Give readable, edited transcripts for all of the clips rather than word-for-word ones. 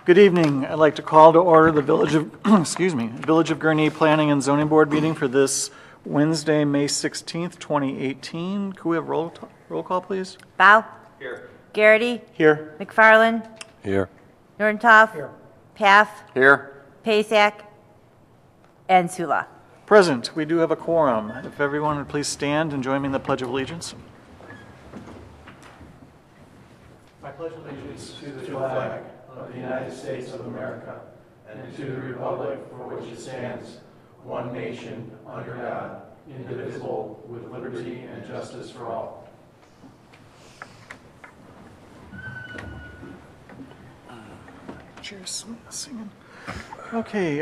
Good evening. I'd like to call to order the Village of, Village of Gurnee Planning and Zoning Board meeting for this Wednesday, May 16th, 2018. Could we have roll call, please? Bow. Here. Garrity. Here. McFarland. Here. Nordentoff. Here. Path. Here. Pasak. And Sula. Present. We do have a quorum. If everyone would please stand and join me in the Pledge of Allegiance. I pledge allegiance to the flag of the United States of America and to the republic for which it stands, one nation, under God, indivisible, with liberty and justice for all. Cheers. Singing. Okay.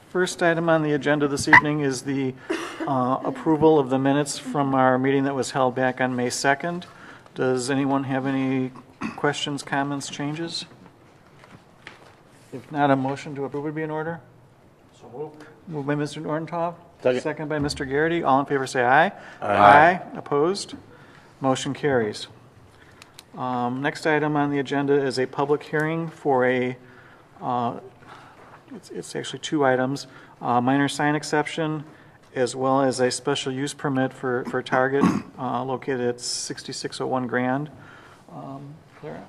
First item on the agenda this evening is the approval of the minutes from our meeting that was held back on May 2nd. Does anyone have any questions, comments, changes? If not, a motion to approve would be in order. So moved. Moved by Mr. Nordentoff. Second by Mr. Garrity. All in favor say aye. Aye. Opposed? Motion carries. Next item on the agenda is a public hearing for a, it's actually two items, minor sign exception as well as a special use permit for Target located at 6601 Grand. Clara?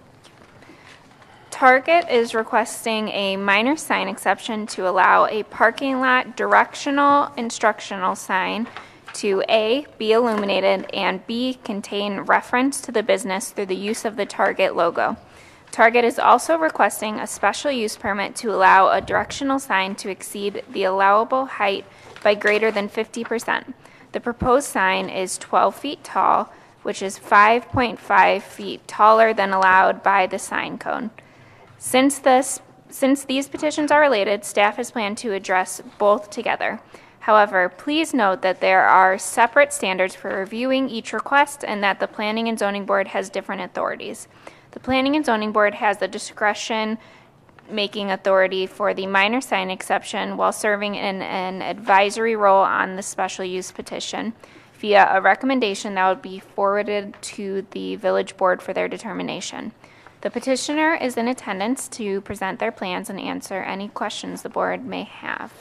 Target is requesting a minor sign exception to allow a parking lot directional instructional sign to A, be illuminated, and B, contain reference to the business through the use of the Target logo. Target is also requesting a special use permit to allow a directional sign to exceed the allowable height by greater than 50%. The proposed sign is 12 feet tall, which is 5.5 feet taller than allowed by the sign code. Since these petitions are related, staff has planned to address both together. However, please note that there are separate standards for reviewing each request and that the Planning and Zoning Board has different authorities. The Planning and Zoning Board has the discretion-making authority for the minor sign exception while serving in an advisory role on the special use petition via a recommendation that would be forwarded to the Village Board for their determination. The petitioner is in attendance to present their plans and answer any questions the board may have.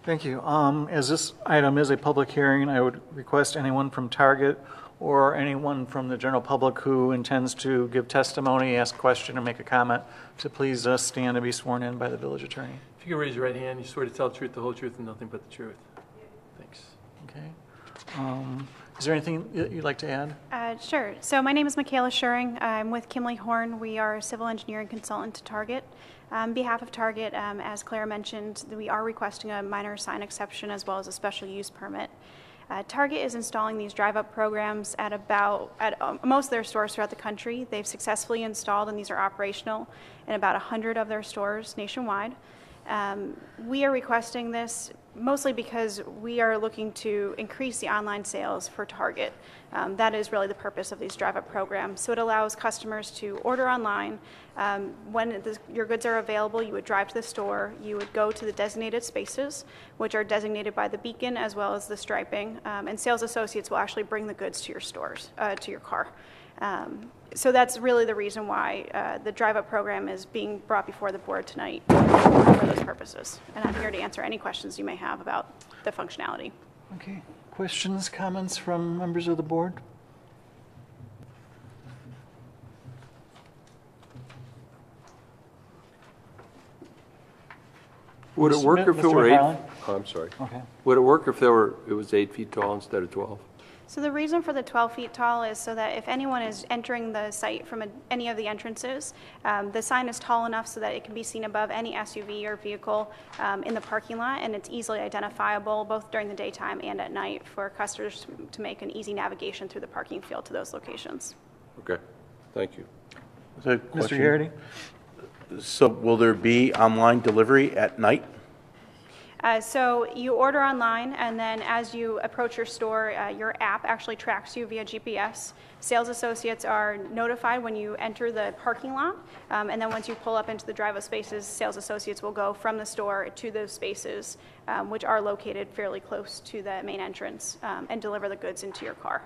Thank you. As this item is a public hearing, I would request anyone from Target or anyone from the general public who intends to give testimony, ask a question, or make a comment to please stand and be sworn in by the village attorney. If you can raise your right hand, you swear to tell the truth, the whole truth, and nothing but the truth. Thanks. Okay. Is there anything you'd like to add? Sure. So my name is Michaela Schuring. I'm with Kimley Horn. We are a civil engineering consultant to Target. On behalf of Target, as Claire mentioned, we are requesting a minor sign exception as well as a special use permit. Target is installing these drive-up programs at most of their stores throughout the country. They've successfully installed, and these are operational in about 100 of their stores nationwide. We are requesting this mostly because we are looking to increase the online sales for Target. That is really the purpose of these drive-up programs. So it allows customers to order online. When your goods are available, you would drive to the store. You would go to the designated spaces, which are designated by the beacon as well as the striping. And sales associates will actually bring the goods to your stores, to your car. So that's really the reason why the drive-up program is being brought before the board tonight for those purposes. And I'm here to answer any questions you may have about the functionality. Okay. Questions, comments from members of the board? Would it work if it Mr. were McFarland? Oh, I'm sorry. Okay. Would it work if it was 8 feet tall instead of 12? So the reason for the 12 feet tall is so that if anyone is entering the site from any of the entrances, the sign is tall enough so that it can be seen above any SUV or vehicle in the parking lot, and it's easily identifiable both during the daytime and at night for customers to make an easy navigation through the parking field to those locations. Okay, thank you. So, Mr. Garrity? So will there be online delivery at night? So you order online, and then as you approach your store, your app actually tracks you via GPS. Sales associates are notified when you enter the parking lot, and then once you pull up into the drive-up spaces, sales associates will go from the store to those spaces, which are located fairly close to the main entrance, and deliver the goods into your car.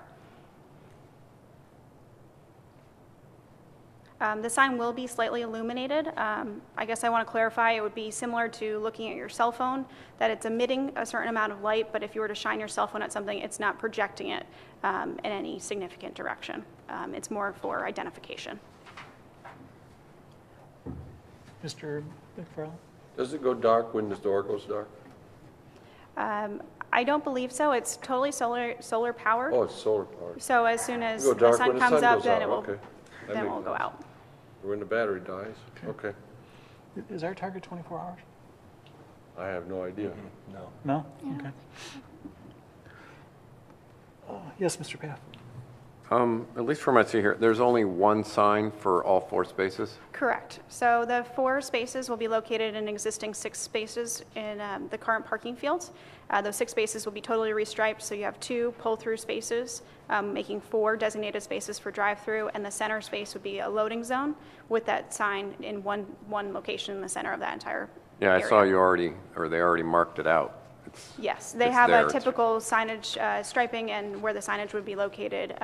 The sign will be slightly illuminated. I guess I want to clarify, it would be similar to looking at your cell phone, that it's emitting a certain amount of light, but if you were to shine your cell phone at something, it's not projecting it in any significant direction. It's more for identification. Mr. McFarland? Does it go dark when the door goes dark? I don't believe so. It's totally solar powered. Oh, it's solar powered. So as soon as Go the dark sun when the comes sun up, goes then out. it will, Okay. That then it makes will go sense. out. When the battery dies? Okay. Is our target 24 hours? I have no idea. No? Okay. Yes, Mr. Paff? At least from what I see here, there's only one sign for all 4 spaces? Correct. So the 4 spaces will be located in existing 6 spaces in the current parking fields. Those 6 spaces will be totally restriped, so you have 2 pull-through spaces, making 4 designated spaces for drive-through, and the center space would be a loading zone with that sign in one location in the center of that entire Yeah, I area. saw you already, or they already marked it out. Yes, they It's have there, a it's- typical signage striping and where the signage would be located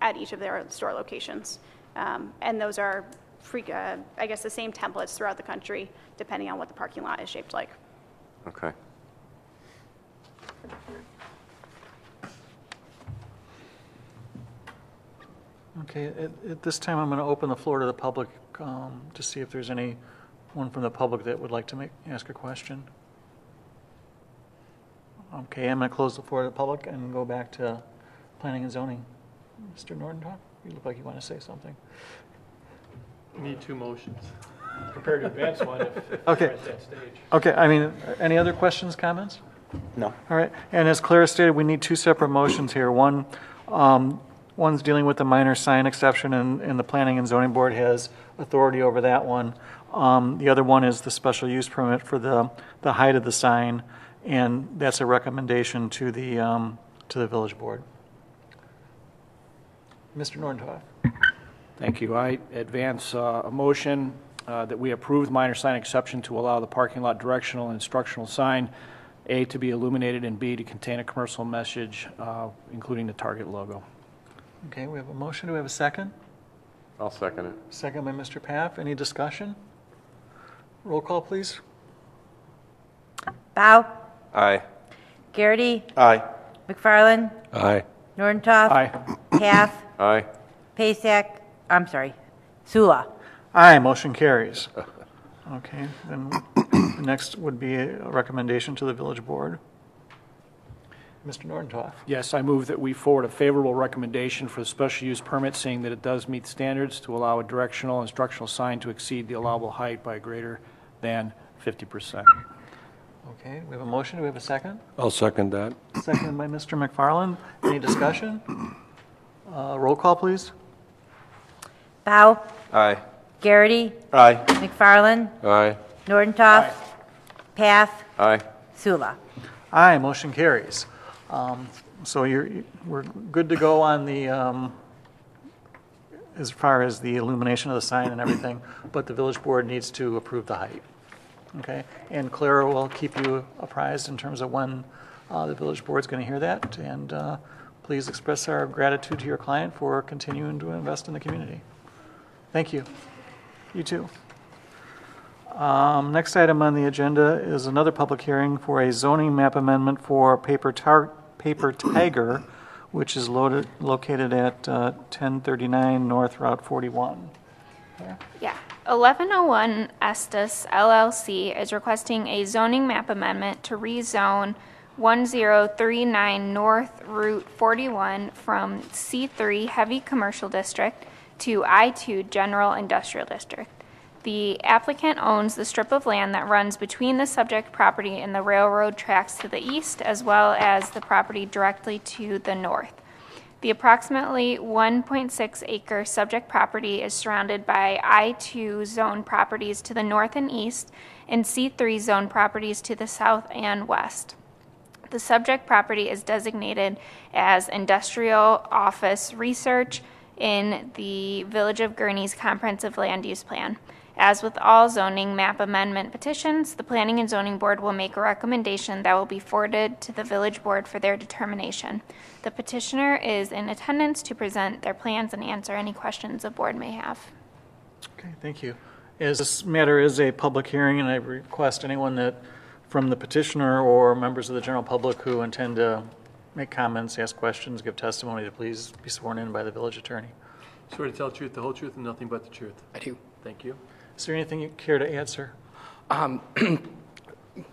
at each of their store locations. And those are, I guess, the same templates throughout the country, depending on what the parking lot is shaped like. Okay. Okay, at this time, I'm going to open the floor to the public to see if there's anyone from the public that would like to ask a question. Okay, I'm going to close the floor to the public and go back to planning and zoning. Mr. Nordentoff, you look like you want to say something. We need 2 motions. Prepare to advance one if Okay. we're at that stage. Okay, I mean, any other questions, comments? No. All right, and as Clara stated, we need 2 separate motions here. One's dealing with the minor sign exception, and the Planning and Zoning Board has authority over that one. The other one is the special use permit for the height of the sign, and that's a recommendation to the village board. Mr. Nordentoff. Thank you. I advance a motion that we approve minor sign exception to allow the parking lot directional and instructional sign, A, to be illuminated, and B, to contain a commercial message, including the Target logo. Okay, we have a motion. Do we have a second? I'll second it. Second by Mr. Paff. Any discussion? Roll call, please. Bow, Aye. Garrity, Aye. McFarland, Aye. Nordentoff. Aye. Paff, Aye. Sula. Aye, motion carries. Okay, then the next would be a recommendation to the village board. Mr. Nordentoff. Yes, I move that we forward a favorable recommendation for the special use permit, seeing that it does meet standards to allow a directional instructional sign to exceed the allowable height by greater than 50%. Okay, we have a motion. Do we have a second? I'll second that. Seconded by Mr. McFarland. Any discussion? Roll call, please. Bow, Aye. Garrity, Aye. McFarland, Aye. Nordentoff. Paff, Aye. Sula. Aye, motion carries. So we're good to go on the, as far as the illumination of the sign and everything, but the village board needs to approve the height. Okay? And Clara will keep you apprised in terms of when the village board's going to hear that. And please express our gratitude to your client for continuing to invest in the community. Thank you. You too. Next item on the agenda is another public hearing for a zoning map amendment for Paper Tiger, which is located at 1039 North Route 41. Yeah. 1101 Estes LLC is requesting a zoning map amendment to rezone 1039 North Route 41 from C3 Heavy Commercial District to I2 General Industrial District. The applicant owns the strip of land that runs between the subject property and the railroad tracks to the east, as well as the property directly to the north. The approximately 1.6 acre subject property is surrounded by I2 zone properties to the north and east and C3 zone properties to the south and west. The subject property is designated as industrial office research in the Village of Gurney's comprehensive land use plan. As with all zoning map amendment petitions, the Planning and Zoning Board will make a recommendation that will be forwarded to the Village Board for their determination. The petitioner is in attendance to present their plans and answer any questions the board may have. Okay, thank you. As this matter is a public hearing, and I request anyone that, from the petitioner or members of the general public who intend to make comments, ask questions, give testimony, to please be sworn in by the village attorney. Swear to tell the truth, the whole truth, and nothing but the truth. I do. Thank you. Is there anything you care to add, sir?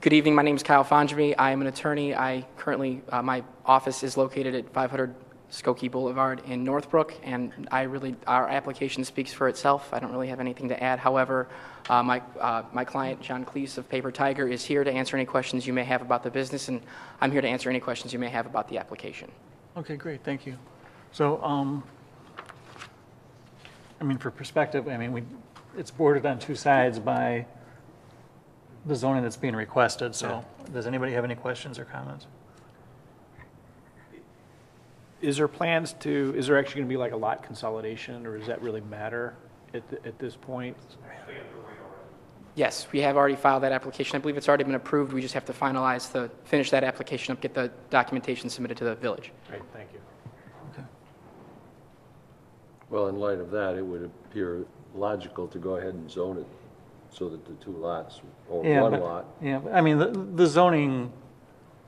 Good evening. My name is Kyle Fonjemy. I am an attorney. I currently, my office is located at 500 Skokie Boulevard in Northbrook, and our application speaks for itself. I don't really have anything to add. However, my client, John Cleese of Paper Tiger, is here to answer any questions you may have about the business, and I'm here to answer any questions you may have about the application. Okay, great, thank you. So, I mean, for perspective, I mean, it's bordered on two sides by the zoning that's being requested, so does anybody have any questions or comments? Is there plans to, is there actually going to be like a lot consolidation, or does that really matter at this point? Yes, we have already filed that application. I believe it's already been approved. We just have to finish that application up, get the documentation submitted to the village. Great, thank you. Well, in light of that, it would appear logical to go ahead and zone it so that the two lots, or one lot. Yeah, but, I mean, the zoning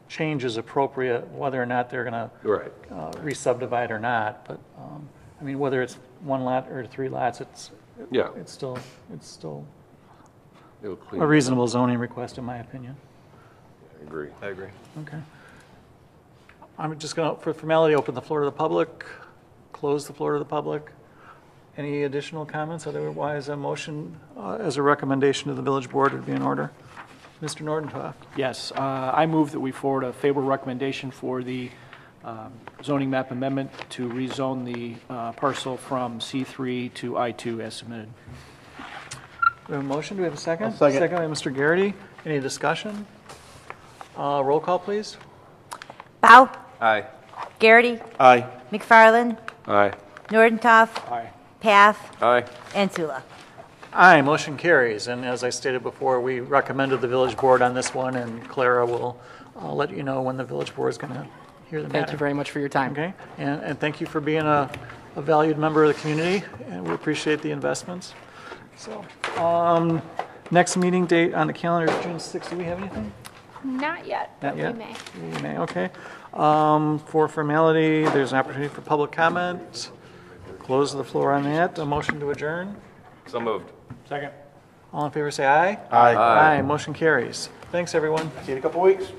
change is appropriate, whether or not they're going Right. to re-subdivide or not, but, I mean, whether it's one lot or three lots, it's still It'll clean a it reasonable zoning request, in my opinion. up. I agree. I agree. Okay. I'm just going to, for formality, open the floor to the public, close the floor to the public. Any additional comments? Otherwise, a motion as a recommendation to the village board would be in order. Mr. Nordentoff. Yes, I move that we forward a favorable recommendation for the zoning map amendment to rezone the parcel from C3 to I2 as submitted. We have a motion. Do we have a second? second. Second by Mr. Garrity. Any discussion? Roll call, please. Baum, Aye. Garrity, Aye. McFarland, Aye. Nordentoff, Aye. Path, Aye. and Sula. Aye, motion carries. And as I stated before, we recommended the village board on this one, and Clara will let you know when the village board is going to hear the matter. Thank you very much for your time. Okay, and thank you for being a valued member of the community, and we appreciate the investments. So, next meeting date on the calendar is June 6th. Do we have anything? Not yet, but Not yet? we may. We may, okay. For formality, there's an opportunity for public comment. Close the floor on that. A motion to adjourn. So moved. Second. All in favor, say aye. Aye. Aye, motion carries. Thanks, everyone. See you in a couple weeks.